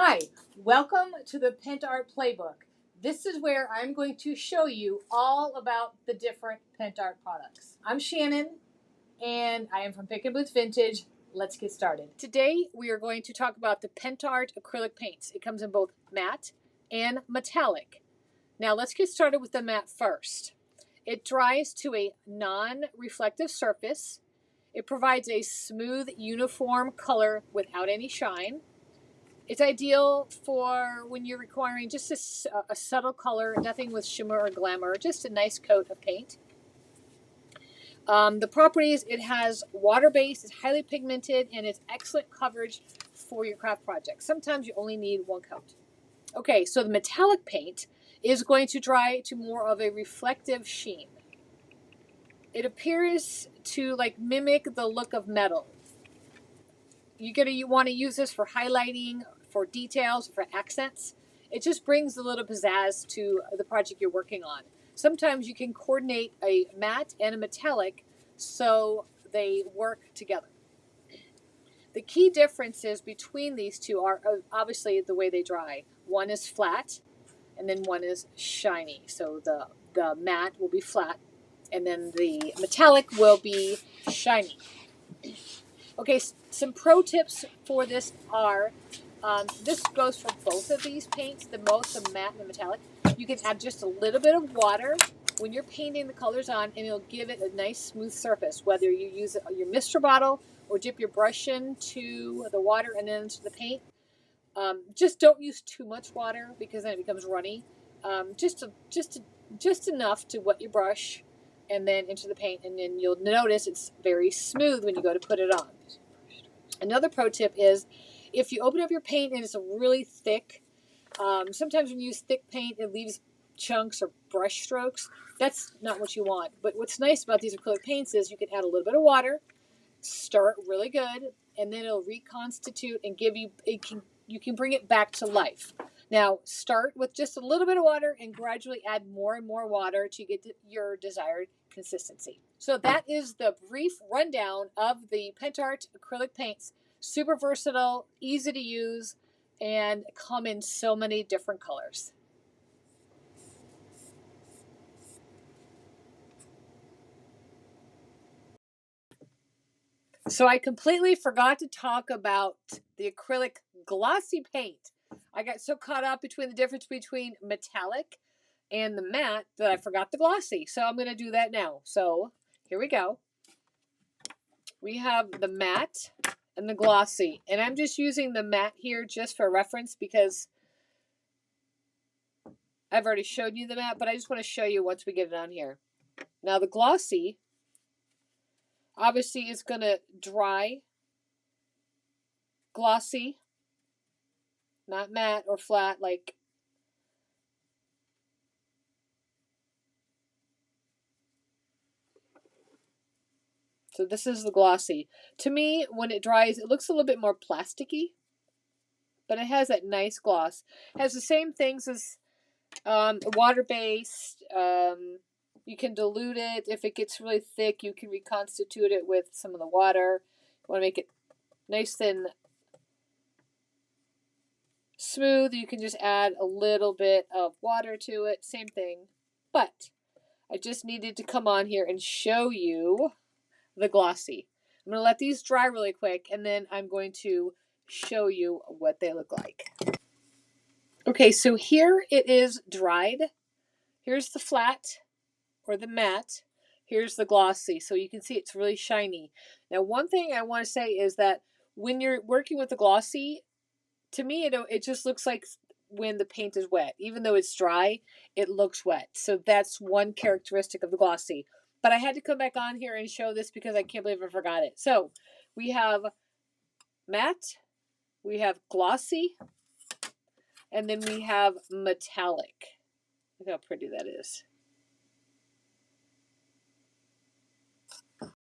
Hi, welcome to the Pentart Playbook. This is where I'm going to show you all about the different Pentart products. I'm Shannon, and I am from Pick and Booth Vintage. Let's get started. Today, we are going to talk about the Pentart acrylic paints. It comes in both matte and metallic. Now, let's get started with the matte first. It dries to a non-reflective surface. It provides a smooth, uniform color without any shine. It's ideal for when you're requiring just a subtle color, nothing with shimmer or glamour, just a nice coat of paint. The properties, it has water-based, it's highly pigmented, and it's excellent coverage for your craft project. Sometimes you only need one coat. Okay, so the metallic paint is going to dry to more of a reflective sheen. It appears to mimic the look of metal. You're going to want to use this for highlighting, for details, for accents. It just brings a little pizzazz to the project you're working on. Sometimes you can coordinate a matte and a metallic so they work together. The key differences between these two are obviously the way they dry. One is flat and then one is shiny. So the matte will be flat and then the metallic will be shiny. Okay, some pro tips for this are, this goes for both of these paints, the matte and the metallic. You can add just a little bit of water when you're painting the colors on, and it'll give it a nice smooth surface, whether you use your mister bottle or dip your brush into the water and then into the paint. Just don't use too much water because then it becomes runny. Just enough to wet your brush and then into the paint, and then you'll notice it's very smooth when you go to put it on. Another pro tip is if you open up your paint and it's really thick, sometimes when you use thick paint, it leaves chunks or brush strokes. That's not what you want. But what's nice about these acrylic paints is you can add a little bit of water, stir it really good, and then it'll reconstitute and give you, you can bring it back to life. Now, start with just a little bit of water and gradually add more and more water to get your desired consistency. So that is the brief rundown of the Pentart acrylic paints. Super versatile, easy to use, and come in so many different colors. So I completely forgot to talk about the acrylic glossy paint. I got so caught up between the difference between metallic and the matte that I forgot the glossy. So I'm going to do that now. So here we go. We have the matte and the glossy. And I'm just using the matte here just for reference because I've already showed you the matte, but I just want to show you once we get it on here. Now the glossy obviously is going to dry glossy, not matte or flat like. So this is the glossy. To me, when it dries, it looks a little bit more plasticky, but it has that nice gloss. It has the same things as water-based. You can dilute it. If it gets really thick, you can reconstitute it with some of the water. You want to make it nice and smooth, you can just add a little bit of water to it. Same thing. But I just needed to come on here and show you the glossy. I'm going to let these dry really quick, and then I'm going to show you what they look like. Okay, so here it is dried. Here's the flat or the matte. Here's the glossy. So you can see it's really shiny. Now, one thing I want to say is that when you're working with the glossy, to me, it just looks like when the paint is wet. Even though it's dry, it looks wet. So that's one characteristic of the glossy. But I had to come back on here and show this because I can't believe I forgot it. So we have matte, we have glossy, and then we have metallic. Look how pretty that is.